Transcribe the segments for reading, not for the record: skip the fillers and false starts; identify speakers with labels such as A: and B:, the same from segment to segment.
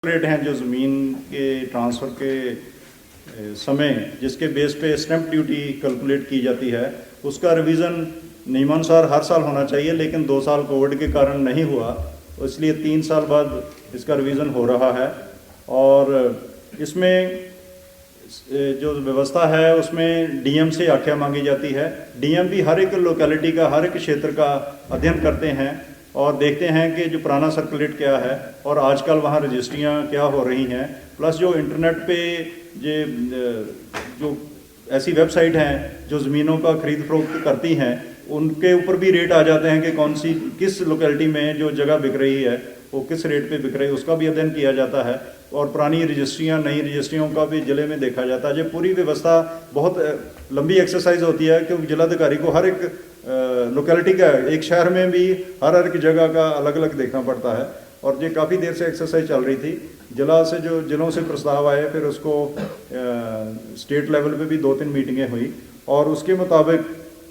A: Rate हैं जो ज़मीन के ट्रांसफ़र के समय जिसके बेस पे स्टैंप ड्यूटी कैलकुलेट की जाती है उसका रिवीज़न नियमानुसार हर साल होना चाहिए, लेकिन 2 साल कोविड के कारण नहीं हुआ, इसलिए 3 साल बाद इसका रिवीज़न हो रहा है। और इसमें जो व्यवस्था है उसमें डीएम से आख्या मांगी जाती है। डीएम भी हर एक लोकेलिटी का, हर एक क्षेत्र का अध्ययन करते हैं और देखते हैं कि जो पुराना सर्कुलेट क्या है और आजकल वहाँ रजिस्ट्रियाँ क्या हो रही हैं। प्लस जो इंटरनेट पे जो ऐसी वेबसाइट हैं जो ज़मीनों का ख़रीद फरोख्त करती हैं, उनके ऊपर भी रेट आ जाते हैं कि कौन सी किस लोकेलिटी में जो जगह बिक रही है वो किस रेट पे बिक रही है, उसका भी अध्ययन किया जाता है। और पुरानी रजिस्ट्रियाँ, नई रजिस्ट्रियों का भी ज़िले में देखा जाता है। ये पूरी व्यवस्था बहुत लंबी एक्सरसाइज होती है, क्योंकि जिलाधिकारी को हर एक लोकेलिटी का, एक शहर में भी हर एक जगह का अलग अलग देखना पड़ता है। और ये काफ़ी देर से एक्सरसाइज चल रही थी। जिलों से प्रस्ताव आए, फिर उसको स्टेट लेवल पे भी 2-3 मीटिंगें हुई और उसके मुताबिक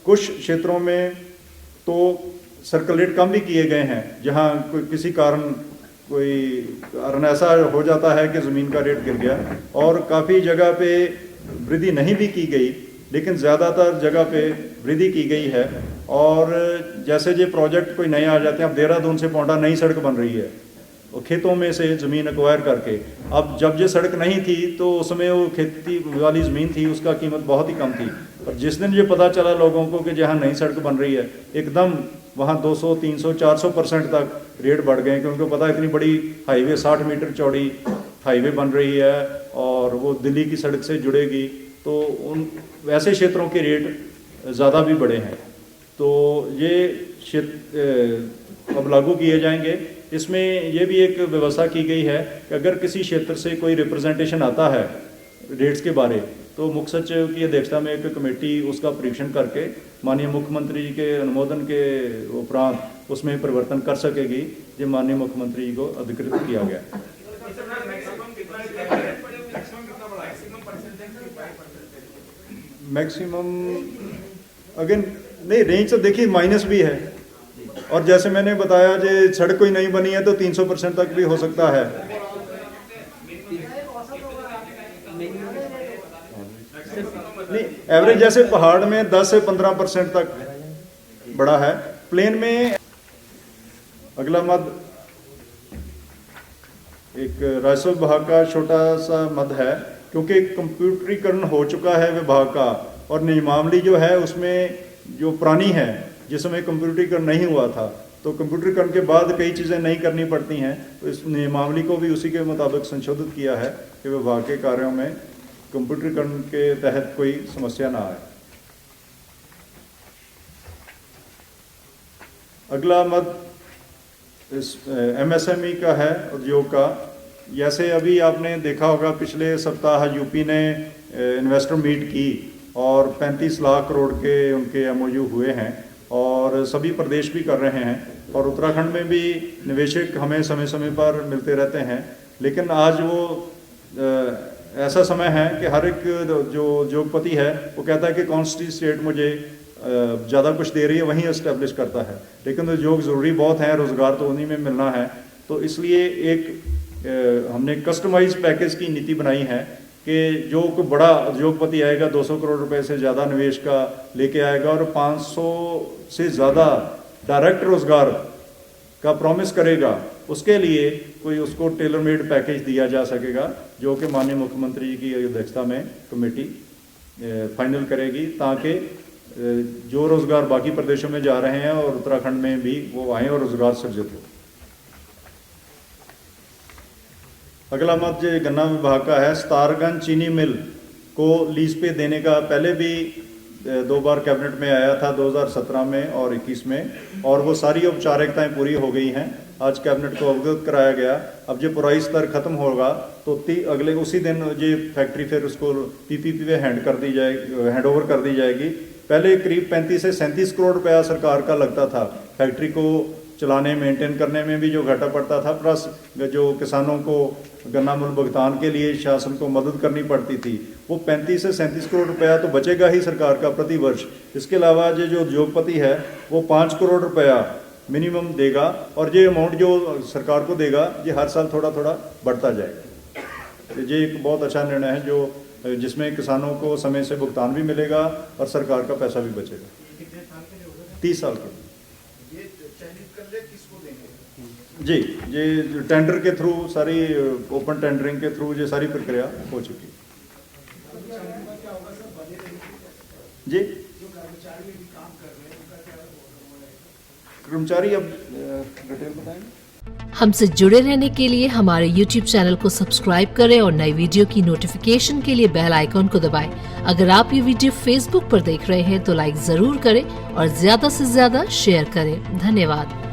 A: कुछ क्षेत्रों में तो सर्कुलेट कम भी किए गए हैं, जहां कोई किसी कारण ऐसा हो जाता है कि ज़मीन का रेट गिर गया। और काफ़ी जगह पे वृद्धि नहीं भी की गई, लेकिन ज़्यादातर जगह पे वृद्धि की गई है। और जैसे ये प्रोजेक्ट कोई नए आ जाते हैं, अब देहरादून से पौंडा नई सड़क बन रही है, वो खेतों में से ज़मीन एक्वायर करके। अब जब ये सड़क नहीं थी तो उसमें वो खेती वाली ज़मीन थी, उसका कीमत बहुत ही कम थी। और जिस दिन ये पता चला लोगों को कि जहाँ नई सड़क बन रही है, एकदम वहाँ 200, 300, 400% तक रेट बढ़ गए, क्योंकि पता इतनी बड़ी हाईवे 60 मीटर चौड़ी हाईवे बन रही है और वो दिल्ली की सड़क से जुड़ेगी, तो उन वैसे क्षेत्रों के रेट ज़्यादा भी बढ़े हैं। तो ये क्षेत्र अब लागू किए जाएंगे। इसमें यह भी एक व्यवस्था की गई है कि अगर किसी क्षेत्र से कोई रिप्रेजेंटेशन आता है रेट्स के बारे, तो मुख्य सचिव की अध्यक्षता में एक कमेटी उसका परीक्षण करके माननीय मुख्यमंत्री जी के अनुमोदन के उपरांत उसमें परिवर्तन कर सकेगी। ये माननीय मुख्यमंत्री जी को अधिकृत किया गया। मैक्सिमम अगेन नहीं, रेंज तो देखिए माइनस भी है। और जैसे मैंने बताया, जो सड़क कोई नहीं बनी है तो 300% तक भी हो सकता है। नहीं, एवरेज जैसे पहाड़ में 10 से 15% तक बड़ा है। प्लेन में अगला मद एक राजस्व विभाग का छोटा सा मद है, क्योंकि कंप्यूटरीकरण हो चुका है विभाग का। और नियमावली जो है उसमें जो पुरानी है, जिसमें कंप्यूटरीकरण नहीं हुआ था, तो कंप्यूटरीकरण के बाद कई चीज़ें नहीं करनी पड़ती हैं। तो इस नियमावली को भी उसी के मुताबिक संशोधित किया है कि विभाग के कार्यों में कंप्यूटरीकरण के तहत कोई समस्या ना आए। अगला मद इस एमएसएमई का है, उद्योग का। जैसे अभी आपने देखा होगा, पिछले सप्ताह यूपी ने इन्वेस्टर मीट की और 35 लाख करोड़ के उनके एमओयू हुए हैं और सभी प्रदेश भी कर रहे हैं। और उत्तराखंड में भी निवेशक हमें समय समय पर मिलते रहते हैं। लेकिन आज वो ऐसा समय है कि हर एक जो उद्योगपति है वो कहता है कि कौन सी स्टेट मुझे ज़्यादा कुछ दे रही है, वहीं एस्टेब्लिश करता है। लेकिन उद्योग ज़रूरी बहुत है, रोज़गार तो उन्हीं में मिलना है। तो इसलिए एक हमने कस्टमाइज पैकेज की नीति बनाई है कि जो कोई बड़ा उद्योगपति आएगा 200 करोड़ रुपए से ज़्यादा निवेश का लेके आएगा और 500 से ज़्यादा डायरेक्ट रोज़गार का प्रॉमिस करेगा, उसके लिए कोई उसको टेलर मेड पैकेज दिया जा सकेगा, जो कि माननीय मुख्यमंत्री जी की अध्यक्षता में कमेटी फाइनल करेगी, ताकि जो रोज़गार बाकी प्रदेशों में जा रहे हैं और उत्तराखंड में भी वो आएँ और रोज़गार सृजित हो। अगला मत जो गन्ना विभाग का है, सतारगंज चीनी मिल को लीज पे देने का पहले भी 2 बार कैबिनेट में आया था, 2017 में और 21 में, और वो सारी औपचारिकताएं पूरी हो गई हैं। आज कैबिनेट को अवगत कराया गया। अब जो पुराई स्तर खत्म होगा तो अगले उसी दिन ये फैक्ट्री फिर उसको पीपीपी पे हैंड ओवर कर दी जाएगी। पहले करीब 35 से 37 करोड़ रुपया सरकार का लगता था फैक्ट्री को चलाने, मेंटेन करने में भी जो घाटा पड़ता था, प्लस जो किसानों को गन्ना मूल्य भुगतान के लिए शासन को मदद करनी पड़ती थी, वो 35 से 37 करोड़ रुपया तो बचेगा ही सरकार का प्रति वर्ष। इसके अलावा जो उद्योगपति है वो 5 करोड़ रुपया मिनिमम देगा, और ये अमाउंट जो सरकार को देगा ये हर साल थोड़ा थोड़ा बढ़ता जाएगा। तो ये एक बहुत अच्छा निर्णय है जो जिसमें किसानों को समय से भुगतान भी मिलेगा और सरकार का पैसा भी बचेगा। 30 साल के जी, ये टेंडर के थ्रू सारी ओपन टेंडरिंग के थ्रू ये सारी प्रक्रिया हो चुकी है जी। कर्मचारी अब डिटेल बताएंगे।
B: हमसे जुड़े रहने के लिए हमारे YouTube चैनल को सब्सक्राइब करें और नई वीडियो की नोटिफिकेशन के लिए बेल आइकॉन को दबाएं। अगर आप ये वीडियो Facebook पर देख रहे हैं तो लाइक जरूर करें और ज्यादा से ज्यादा शेयर करें। धन्यवाद।